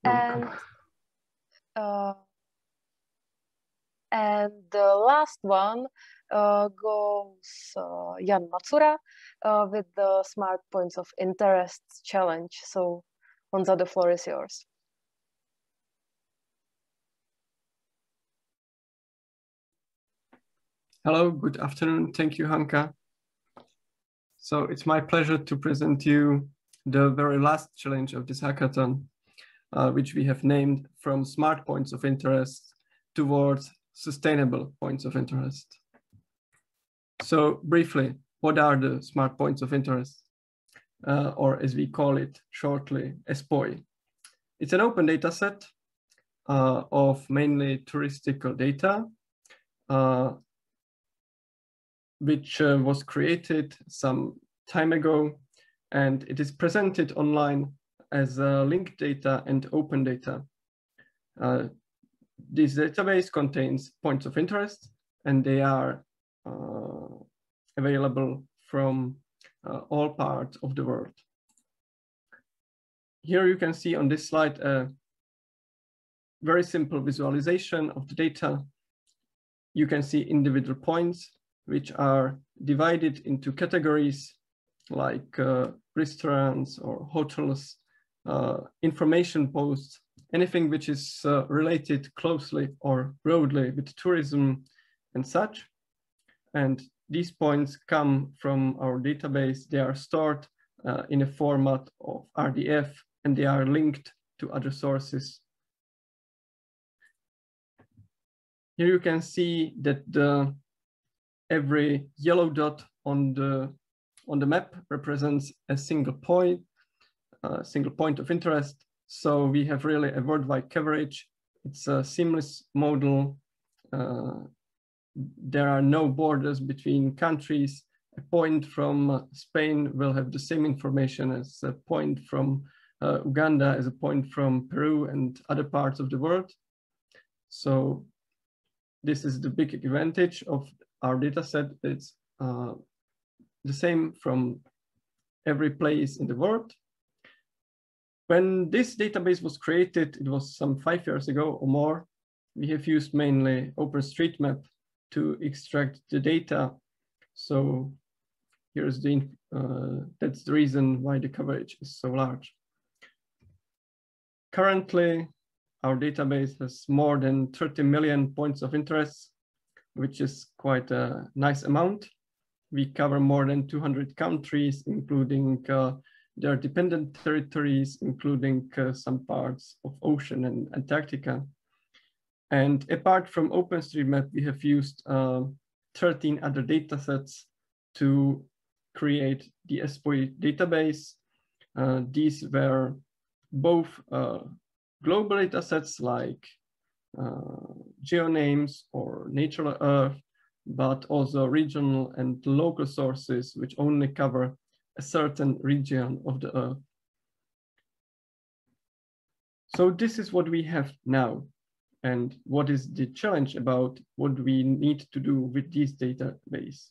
And the last one goes Jan Matsura with the Smart Points of Interest Challenge. So Honza, the floor is yours. Hello, good afternoon. Thank you, Hanka. So it's my pleasure to present you the very last challenge of this hackathon, which we have named From Smart Points of Interest Towards Sustainable Points of Interest. So briefly, what are the Smart Points of Interest? Or as we call it shortly, SPOI. It's an open data set of mainly touristical data, which was created some time ago, and it is presented online as linked data and open data. This database contains points of interest, and they are available from all parts of the world. Here you can see on this slide a very simple visualization of the data. You can see individual points, which are divided into categories like restaurants or hotels, information posts, anything which is related closely or broadly with tourism and such. And these points come from our database. They are stored in a format of RDF, and they are linked to other sources. Here you can see that every yellow dot on the map represents a single point of interest. So we have really a worldwide coverage. It's a seamless model. There are no borders between countries. A point from Spain will have the same information as a point from Uganda, as a point from Peru and other parts of the world. So this is the big advantage of our data set. It's the same from every place in the world. When this database was created, it was some 5 years ago or more. We have used mainly OpenStreetMap to extract the data. So here's that's the reason why the coverage is so large. Currently, our database has more than 30 million points of interest, which is quite a nice amount. We cover more than 200 countries, including their dependent territories, including some parts of ocean and Antarctica. And apart from OpenStreetMap, we have used 13 other data sets to create the SPOI database. These were both global data sets like geonames or natural earth, but also regional and local sources which only cover a certain region of the earth. So this is what we have now. And what is the challenge about what we need to do with this database?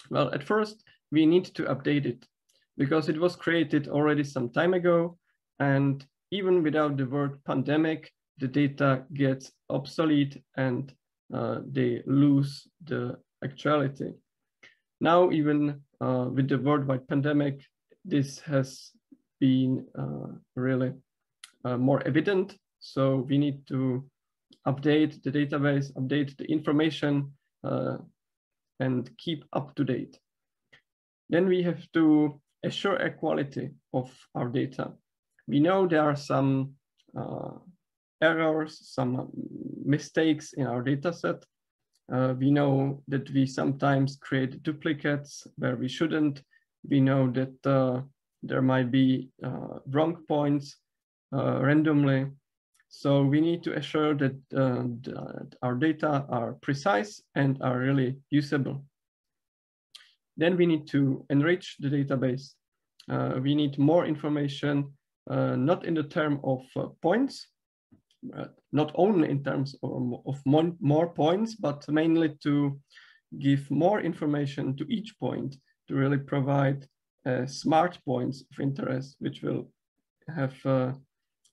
Well, at first, we need to update it because it was created already some time ago. And even without the word pandemic, the data gets obsolete and they lose the actuality. Now, even with the worldwide pandemic, this has been really more evident. So we need to update the database, update the information, and keep up to date. Then we have to assure a quality of our data. We know there are some errors, some mistakes in our data set. We know that we sometimes create duplicates where we shouldn't. We know that there might be wrong points randomly. So we need to assure that our data are precise and are really usable. Then we need to enrich the database. We need more information, not in the term of points, not only in terms of more points, but mainly to give more information to each point to really provide smart points of interest, which will have a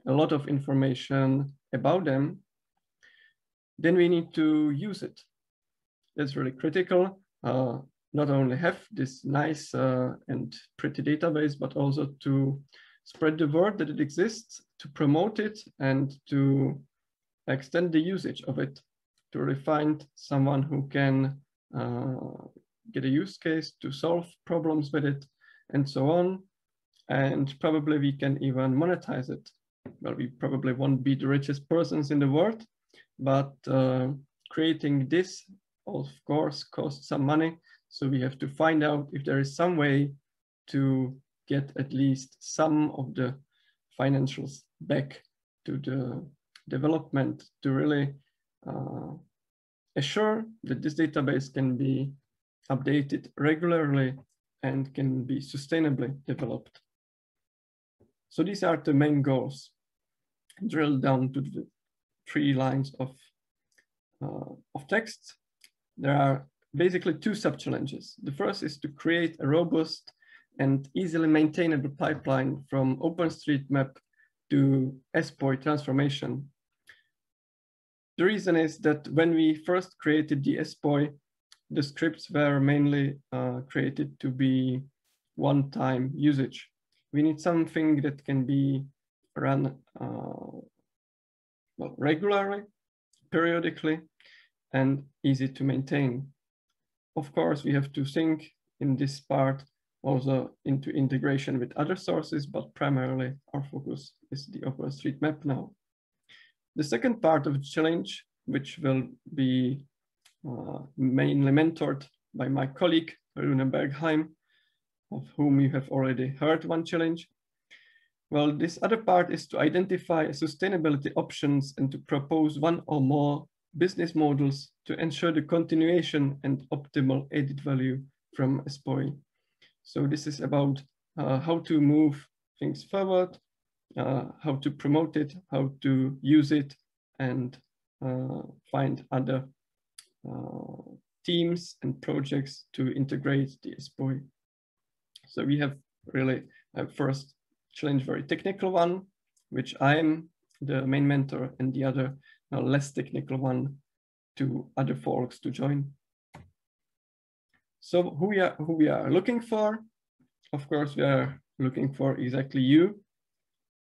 lot of information about them, then we need to use it. That's really critical. Not only have this nice and pretty database, but also to spread the word that it exists, to promote it, and to extend the usage of it, to really find someone who can get a use case to solve problems with it, and so on. And probably we can even monetize it. Well, we probably won't be the richest persons in the world, but creating this, of course, costs some money. So we have to find out if there is some way to get at least some of the financials back to the development to really assure that this database can be updated regularly and can be sustainably developed. So these are the main goals. Drill down to the 3 lines of text. There are basically 2 sub-challenges. The first is to create a robust and easily maintainable pipeline from OpenStreetMap to SPOI transformation. The reason is that when we first created the SPOI, the scripts were mainly created to be one-time usage. We need something that can be run well, regularly, periodically, and easy to maintain. Of course, we have to think in this part also into integration with other sources, but primarily our focus is the OpenStreetMap now. The second part of the challenge, which will be mainly mentored by my colleague, Rune Bergheim, of whom you have already heard one challenge. Well, this other part is to identify sustainability options and to propose one or more business models to ensure the continuation and optimal added value from SPOI. So this is about how to move things forward, how to promote it, how to use it, and find other teams and projects to integrate the SPOI. So we have really a first challenge, very technical one, which I'm the main mentor, and the other less technical one to other folks to join. So who we are looking for? Of course, we are looking for exactly you.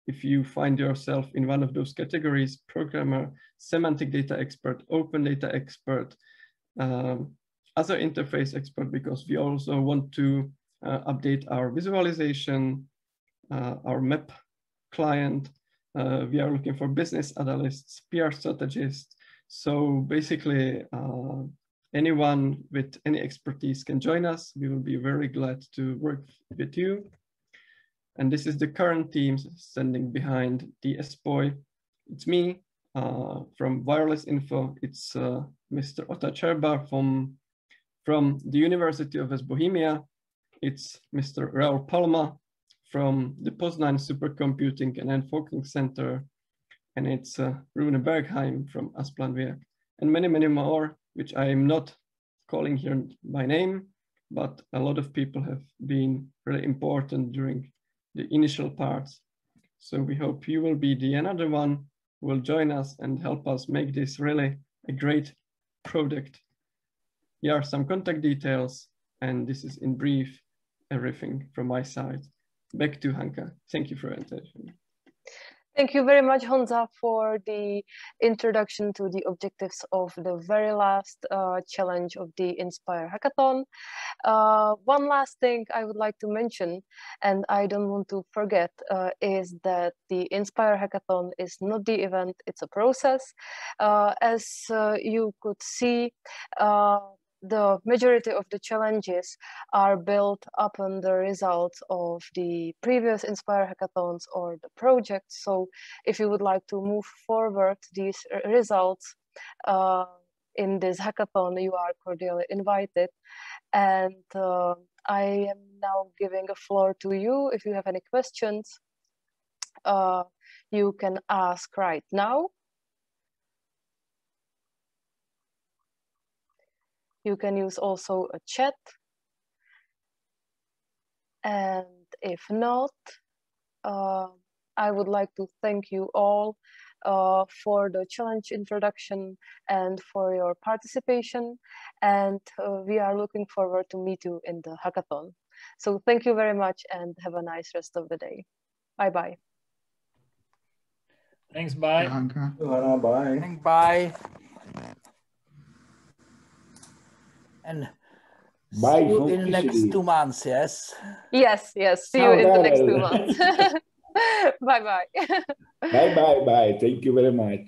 If you find yourself in one of those categories, programmer, semantic data expert, open data expert, other interface expert, because we also want to update our visualization, our map client. We are looking for business analysts, PR strategists. So basically, anyone with any expertise can join us. We will be very glad to work with you. And this is the current team standing behind the SPOI. It's me from Wireless Info. It's Mr. Ota Cherba from the University of West Bohemia. It's Mr. Raul Palma from the Poznan Supercomputing and Networking Center. And it's Rune Bergheim from Asplanwerk, and many, many more, which I am not calling here by name, but a lot of people have been really important during the initial parts. So we hope you will be the another one who will join us and help us make this really a great product. Here are some contact details, and this is in brief everything from my side. Back to Hanka. Thank you for your attention. Thank you very much, Honza, for the introduction to the objectives of the very last challenge of the INSPIRE Hackathon. One last thing I would like to mention, and I don't want to forget, is that the INSPIRE Hackathon is not the event, it's a process. As you could see, the majority of the challenges are built upon the results of the previous INSPIRE hackathons or the projects. So if you would like to move forward these results in this hackathon, you are cordially invited. And I am now giving a floor to you. If you have any questions, you can ask right now. You can use also a chat. And if not, I would like to thank you all for the challenge introduction and for your participation. And we are looking forward to meet you in the hackathon. So thank you very much and have a nice rest of the day. Bye-bye. Thanks, bye. Bye. Thanks, bye. And bye, see you in the next 2 months, yes? Yes, yes. See you in the next 2 months. Bye-bye. Bye. Thank you very much.